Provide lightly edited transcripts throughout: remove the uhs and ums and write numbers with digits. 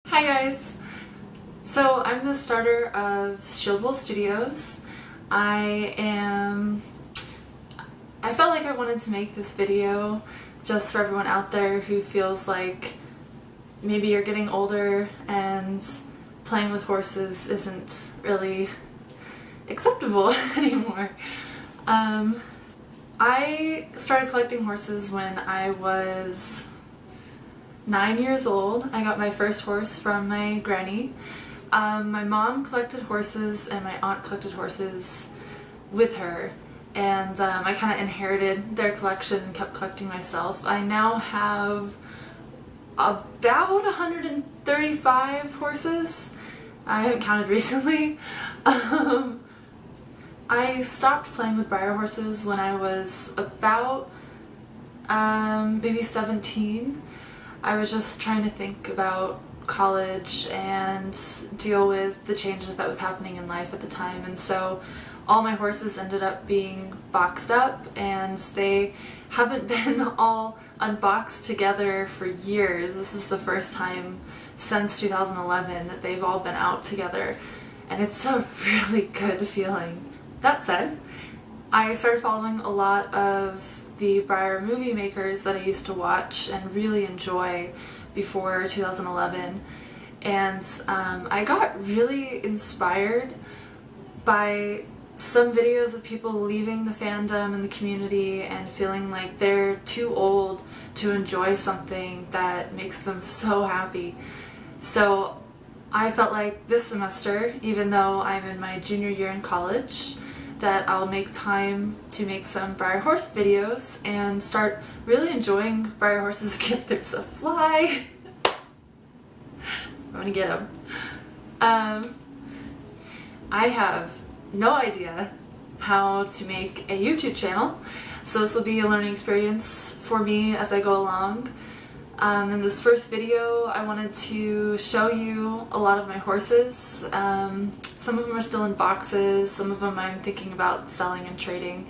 Hi guys! So I'm the starter of Shieldville Studios. I felt like I wanted to make this video just for everyone out there who feels like maybe you're getting older and playing with horses isn't really acceptable anymore. I started collecting horses when I was 9 years old. I got my first horse from my granny. My mom collected horses and my aunt collected horses with her, and I kind of inherited their collection and kept collecting myself. I now have about 135 horses. I haven't counted recently. I stopped playing with Breyer horses when I was about maybe 17. I was just trying to think about college and deal with the changes that was happening in life at the time, and so all my horses ended up being boxed up, and they haven't been all unboxed together for years. This is the first time since 2011 that they've all been out together, and it's a really good feeling. That said, I started following a lot of the Breyer movie makers that I used to watch and really enjoy before 2011, and I got really inspired by some videos of people leaving the fandom and the community and feeling like they're too old to enjoy something that makes them so happy. So I felt like this semester, even though I'm in my junior year in college, that I'll make time to make some Breyer horse videos and start really enjoying Breyer horses. There's a fly! I'm gonna get him. I have no idea how to make a YouTube channel, so this will be a learning experience for me as I go along. In this first video I wanted to show you a lot of my horses. Some of them are still in boxes, some of them I'm thinking about selling and trading,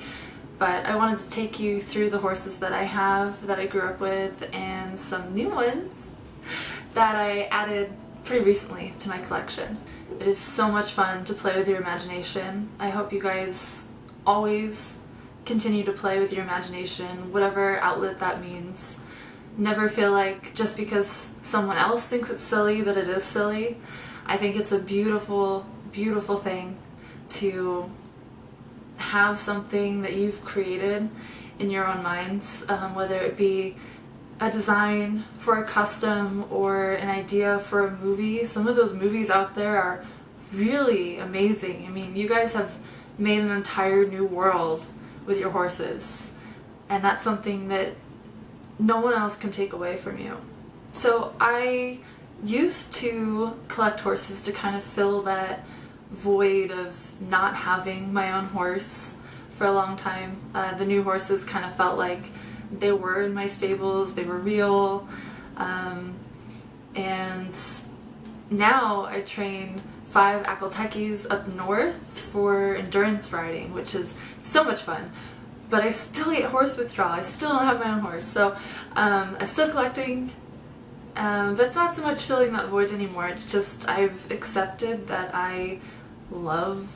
but I wanted to take you through the horses that I have, that I grew up with, and some new ones that I added pretty recently to my collection. It is so much fun to play with your imagination. I hope you guys always continue to play with your imagination, whatever outlet that means. Never feel like just because someone else thinks it's silly that it is silly. I think it's a beautiful, beautiful thing to have something that you've created in your own minds, whether it be a design for a custom or an idea for a movie. Some of those movies out there are really amazing. I mean, you guys have made an entire new world with your horses, and that's something that no one else can take away from you. So I used to collect horses to kind of fill that void of not having my own horse for a long time. The new horses kind of felt like they were in my stables, they were real, and now I train 5 Akeltekis up north for endurance riding, which is so much fun. But I still get horse withdrawal. I still don't have my own horse, so I'm still collecting, but it's not so much filling that void anymore. It's just I've accepted that I love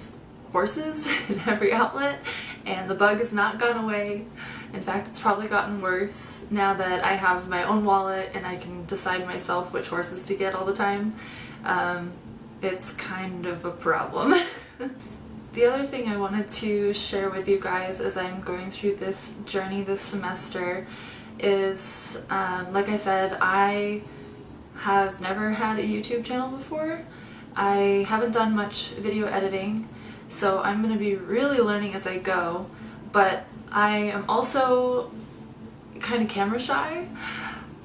horses in every outlet, and the bug has not gone away. In fact, it's probably gotten worse now that I have my own wallet and I can decide myself which horses to get all the time. It's kind of a problem. The other thing I wanted to share with you guys as I'm going through this journey this semester is, like I said, I have never had a YouTube channel before. I haven't done much video editing, so I'm going to be really learning as I go, but I am also kind of camera shy.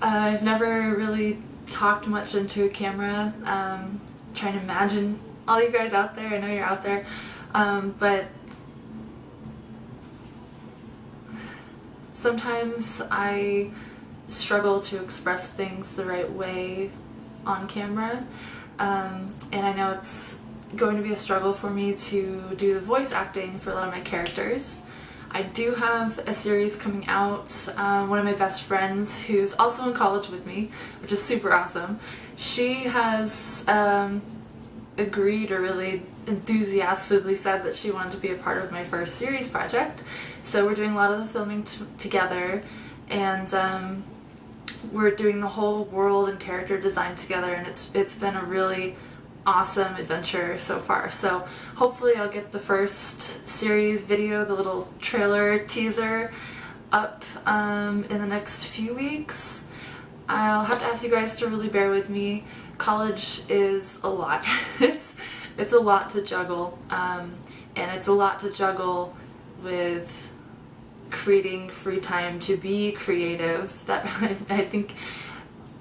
I've never really talked much into a camera. Trying to imagine all you guys out there, I know you're out there. But sometimes I struggle to express things the right way on camera, and I know it's going to be a struggle for me to do the voice acting for a lot of my characters. I do have a series coming out. One of my best friends, who's also in college with me, which is super awesome, she has agreed, or really enthusiastically said that she wanted to be a part of my first series project. So we're doing a lot of the filming together, and we're doing the whole world and character design together, and it's been a really awesome adventure so far. So hopefully I'll get the first series video, the little trailer teaser, up in the next few weeks. I'll have to ask you guys to really bear with me. College is a lot. It's a lot to juggle, and it's a lot to juggle with creating free time to be creative. That I think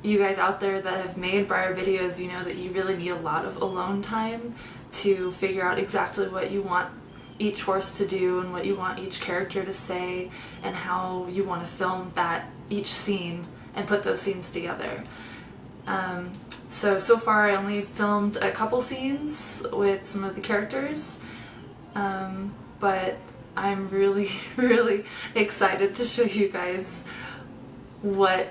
you guys out there that have made Breyer videos, you know that you really need a lot of alone time to figure out exactly what you want each horse to do and what you want each character to say and how you want to film that each scene and put those scenes together. So far I only filmed a couple scenes with some of the characters, but I'm really, really excited to show you guys what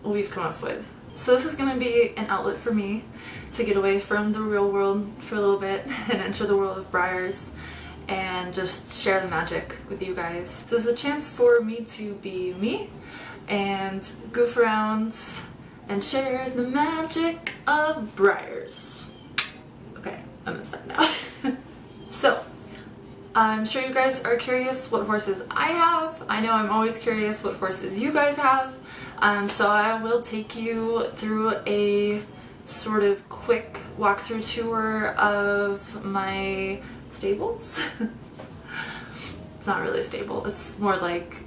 we've come up with. So this is going to be an outlet for me to get away from the real world for a little bit and enter the world of Breyers and just share the magic with you guys. This is a chance for me to be me and goof around and share the magic of Breyers. Okay, I'm gonna start now. So, I'm sure you guys are curious what horses I have. I know I'm always curious what horses you guys have. So I will take you through a sort of quick walkthrough tour of my stables. It's not really a stable, it's more like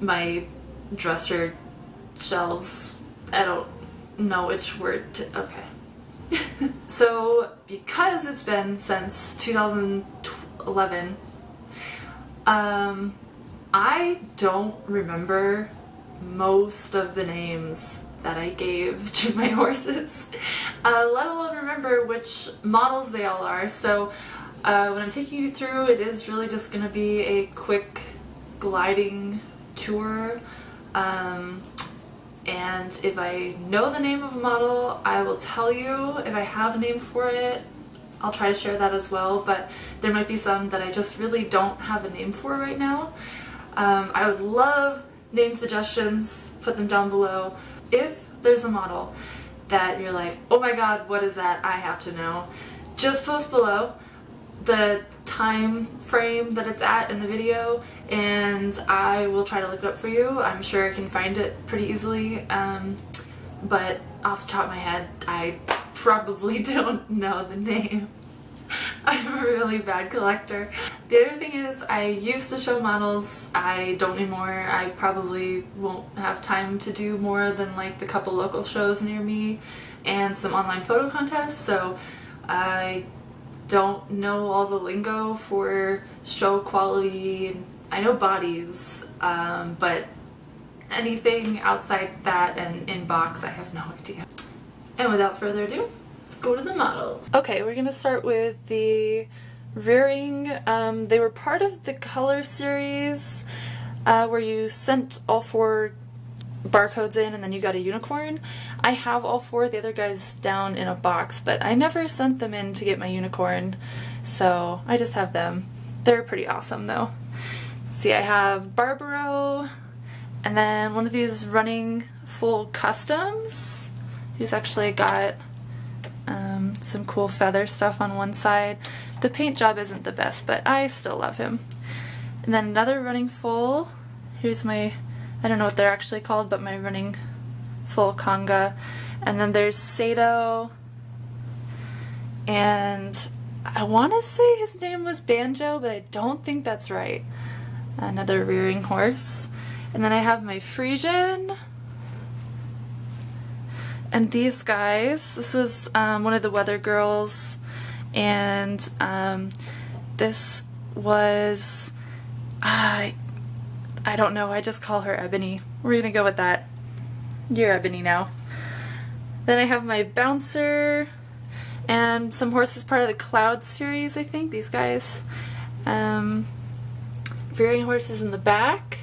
my dresser shelves. I don't know which word to, okay. So because it's been since 2011, I don't remember most of the names that I gave to my horses, let alone remember which models they all are. So when I'm taking you through, it is really just going to be a quick gliding tour, and if I know the name of a model, I will tell you. If I have a name for it, I'll try to share that as well, but there might be some that I just really don't have a name for right now. I would love name suggestions, put them down below. If there's a model that you're like, oh my god, what is that? I have to know. Just post below the time frame that it's at in the video and I will try to look it up for you. I'm sure I can find it pretty easily, but off the top of my head, I probably don't know the name. I'm a really bad collector. The other thing is, I used to show models. I don't anymore. I probably won't have time to do more than like the couple local shows near me and some online photo contests, so I don't know all the lingo for show quality. I know bodies, but anything outside that and in box, I have no idea. And without further ado, go to the models. Okay, we're gonna start with the rearing. They were part of the color series where you sent all 4 barcodes in and then you got a unicorn. I have all 4 of the other guys down in a box, but I never sent them in to get my unicorn, so I just have them. They're pretty awesome though. See, I have Barbaro, and then one of these running full customs, who's actually got some cool feather stuff on one side. The paint job isn't the best, but I still love him. And then another running full. Here's my, I don't know what they're actually called, but my running full conga. And then there's Sato, and I want to say his name was Banjo, but I don't think that's right. Another rearing horse. And then I have my Frisian. And these guys, this was one of the Weather Girls, and this was, I don't know, I just call her Ebony. We're gonna go with that. You're Ebony now. Then I have my Bouncer, and some horses part of the Cloud series, I think, these guys. rearing horses in the back,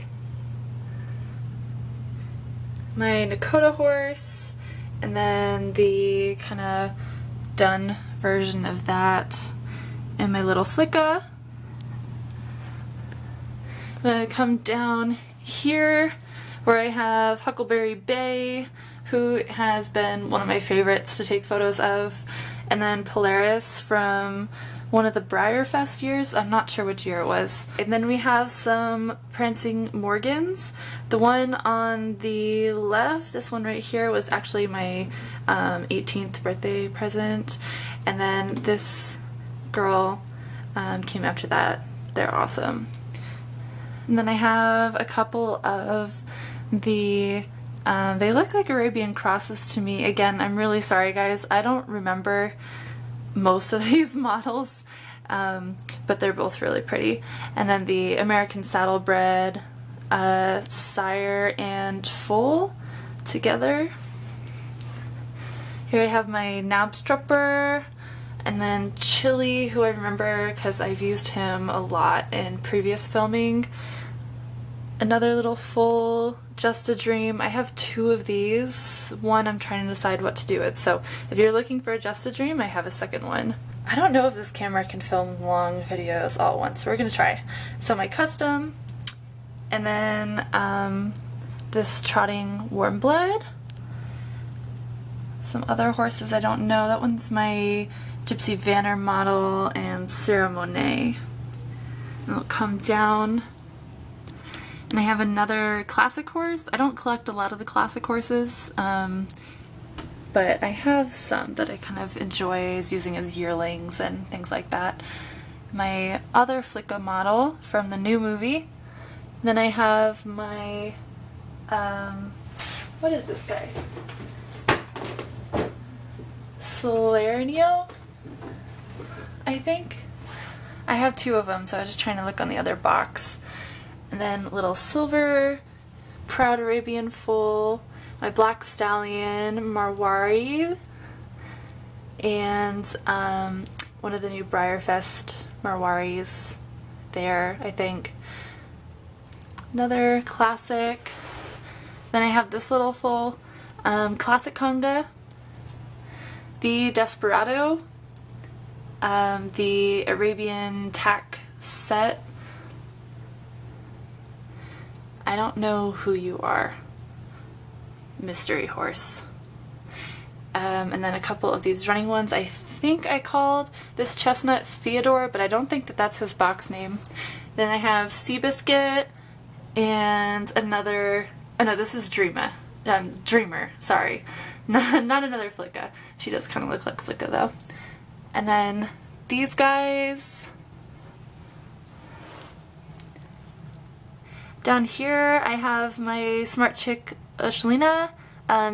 my Nakota horse, and then the kind of done version of that, and my little Flicka. I'm going to come down here where I have Huckleberry Bay, who has been one of my favorites to take photos of, and then Polaris from one of the Breyer Fest years. I'm not sure which year it was. And then we have some Prancing Morgans. The one on the left, this one right here, was actually my 18th birthday present. And then this girl came after that. They're awesome. And then I have a couple of the they look like Arabian crosses to me. Again, I'm really sorry guys, I don't remember most of these models, but they're both really pretty. And then the American Saddlebred, sire and foal together. Here I have my Knabstrupper, and then Chili, who I remember because I've used him a lot in previous filming. Another little foal, Just a Dream. I have two of these. One I'm trying to decide what to do with, so if you're looking for a Just a Dream, I have a second one. I don't know if this camera can film long videos all at once. We're gonna try. So my custom, and then this Trotting Warmblood. Some other horses I don't know. That one's my Gypsy Vanner model and Sarah Monet. And it'll come down. And I have another classic horse. I don't collect a lot of the classic horses, but I have some that I kind of enjoy using as yearlings and things like that. My other Flicka model from the new movie. Then I have my, what is this guy? Salernio, I think. I have two of them, so I was just trying to look on the other box. And then little Silver, Proud Arabian Foal, my Black Stallion, Marwari, and one of the new Breyer Fest Marwaris there, I think. Another classic. Then I have this little foal, Classic Conga, the Desperado, the Arabian Tack set. I don't know who you are. Mystery horse. And then a couple of these running ones. I think I called this chestnut Theodore, but I don't think that that's his box name. Then I have Seabiscuit and another, oh no, this is Dreamer, sorry. Not another Flicka. She does kind of look like Flicka though. And then these guys. Down here I have my Smart Chick Ushlina,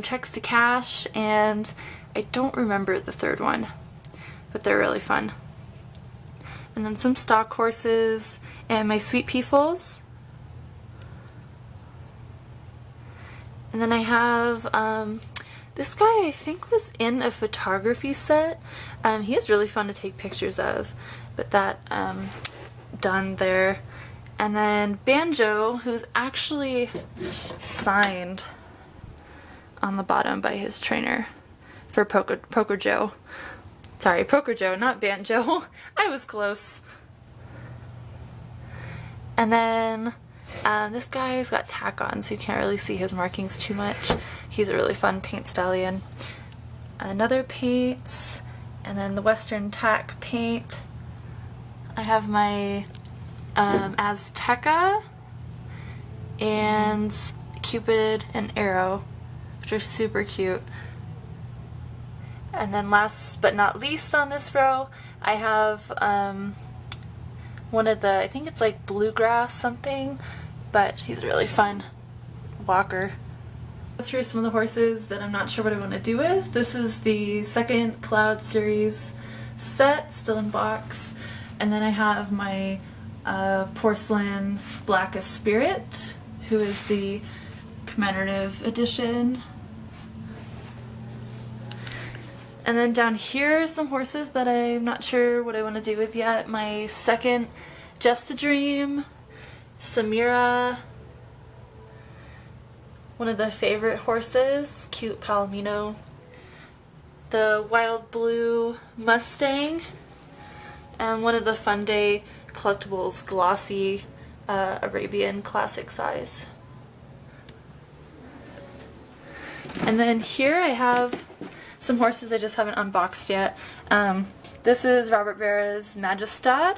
Checks to Cash, and I don't remember the third one, but they're really fun. And then some stock horses and my Sweet Pea foals. And then I have this guy I think was in a photography set. He is really fun to take pictures of, but that done there. And then Banjo, who's actually signed on the bottom by his trainer for Poker Joe. Sorry, Poker Joe, not Banjo. I was close. And then this guy's got tack on, so you can't really see his markings too much. He's a really fun paint stallion. Another paint, and then the Western Tack paint. I have my Azteca and Cupid and Arrow, which are super cute. And then last but not least on this row, I have one of the, I think it's like Bluegrass something, but he's a really fun walker. Go through some of the horses that I'm not sure what I want to do with. This is the second Cloud Series set, still in box. And then I have my Porcelain Blackest Spirit, who is the commemorative edition. And then down here are some horses that I'm not sure what I want to do with yet. My second Just a Dream, Samira, one of the favorite horses, cute Palomino, the Wild Blue Mustang, and one of the Fun Day collectibles, glossy Arabian classic size. And then here I have some horses I just haven't unboxed yet. This is Robert Breya's Majestad,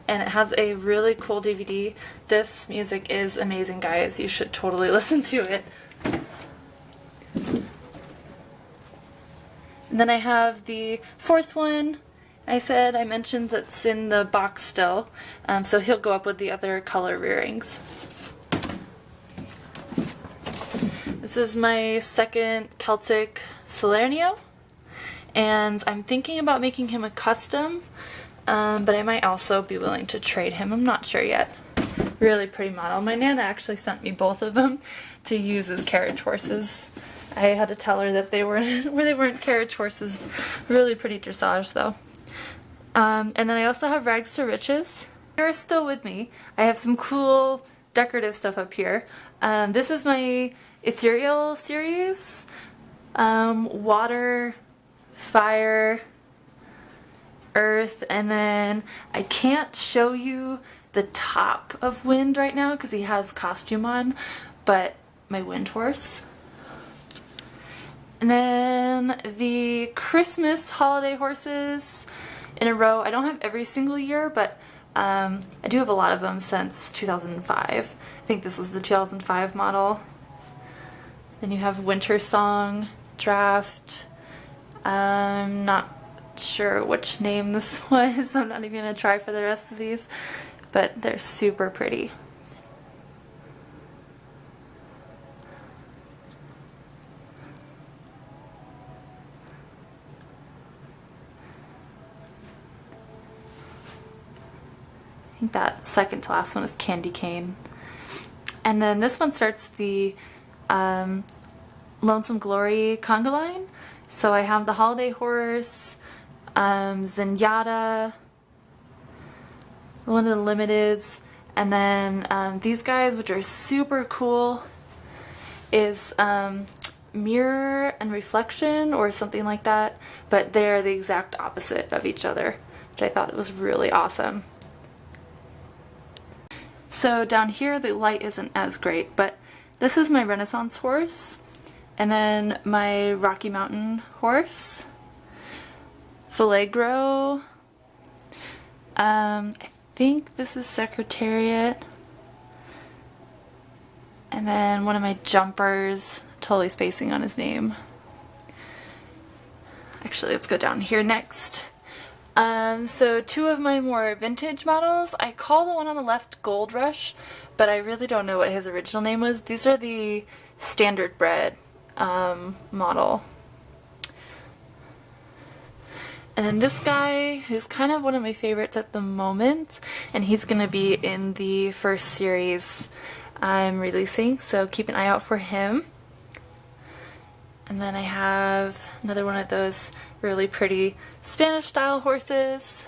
and it has a really cool DVD. This music is amazing, guys. You should totally listen to it. And then I have the fourth one. I mentioned that's in the box still, so he'll go up with the other color rearings. This is my second Celtic Salernio, and I'm thinking about making him a custom, but I might also be willing to trade him. I'm not sure yet. Really pretty model. My Nana actually sent me both of them to use as carriage horses. I had to tell her that they weren't carriage horses. Really pretty dressage though. And then I also have Rags to Riches. You're still with me. I have some cool decorative stuff up here. This is my ethereal series. Water, fire, earth, and then I can't show you the top of Wind right now because he has costume on, but my Wind horse. And then the Christmas holiday horses in a row. I don't have every single year, but I do have a lot of them since 2005. I think this was the 2005 model. Then you have Winter Song, Draft. I'm not sure which name this was. I'm not even going to try for the rest of these, but they're super pretty. I think that second to last one is Candy Cane. And then this one starts the Lonesome Glory conga line. So I have the Holiday Horse, Zenyatta, one of the limiteds, and then these guys, which are super cool, is Mirror and Reflection or something like that, but they're the exact opposite of each other, which I thought was really awesome. So down here the light isn't as great, but this is my Renaissance horse, and then my Rocky Mountain horse, Filegro, I think this is Secretariat, and then one of my jumpers, totally spacing on his name. Actually, let's go down here next. So two of my more vintage models, I call the one on the left Gold Rush, but I really don't know what his original name was. These are the standard bred model. And then this guy, who's kind of one of my favorites at the moment, and he's going to be in the first series I'm releasing, so keep an eye out for him. And then I have another one of those really pretty Spanish style horses.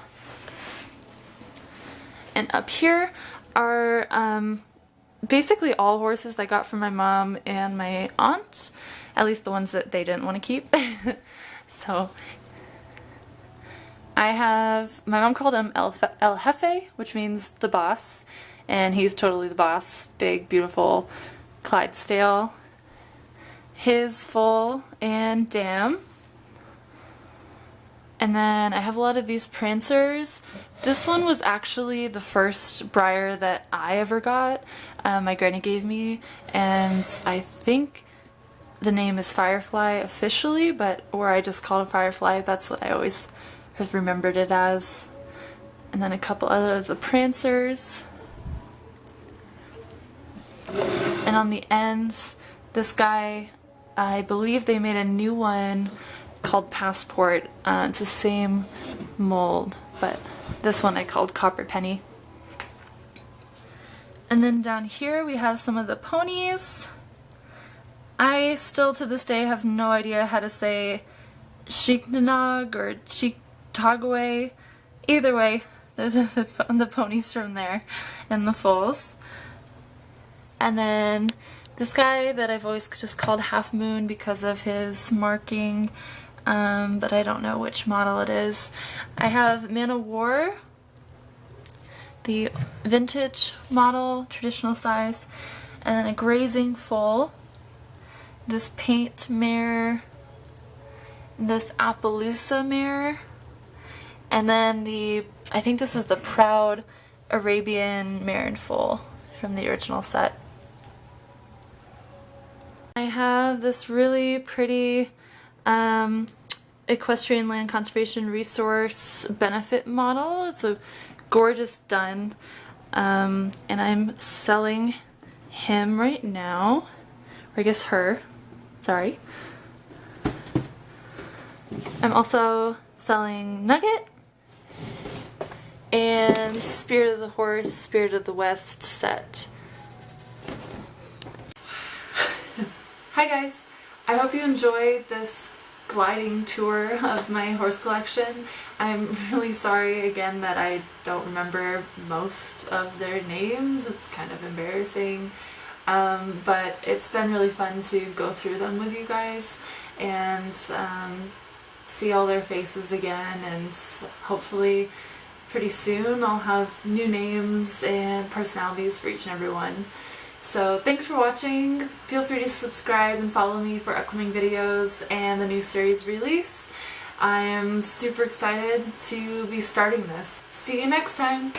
And up here are basically all horses I got from my mom and my aunt, at least the ones that they didn't want to keep. So I have, my mom called him El Jefe, which means the boss, and he's totally the boss. Big, beautiful Clydesdale. His foal and dam. And then I have a lot of these prancers. This one was actually the first Breyer that I ever got. My granny gave me, and I think the name is Firefly officially, but or I just called it Firefly. That's what I always have remembered it as. And then a couple other of the prancers. And on the ends, this guy, I believe they made a new one called Passport. It's the same mold, but this one I called Copper Penny. And then down here we have some of the ponies. I still to this day have no idea how to say Sheiknanog or Cheektogoe. Either way, Those are the ponies from there and the foals. And then this guy that I've always just called Half Moon because of his marking, but I don't know which model it is. I have Man of War, the vintage model, traditional size, and then a grazing foal, this paint mare, this Appaloosa mare, and then I think this is the Proud Arabian mare and foal from the original set. I have this really pretty Equestrian Land Conservation Resource benefit model. It's a gorgeous dun, and I'm selling him right now, or I guess her, sorry. I'm also selling Nugget and Spirit of the Horse, Spirit of the West set. Hi guys! I hope you enjoyed this gliding tour of my horse collection. I'm really sorry again that I don't remember most of their names. It's kind of embarrassing, but it's been really fun to go through them with you guys and see all their faces again, and hopefully pretty soon I'll have new names and personalities for each and every one. So thanks for watching. Feel free to subscribe and follow me for upcoming videos and the new series release. I am super excited to be starting this. See you next time!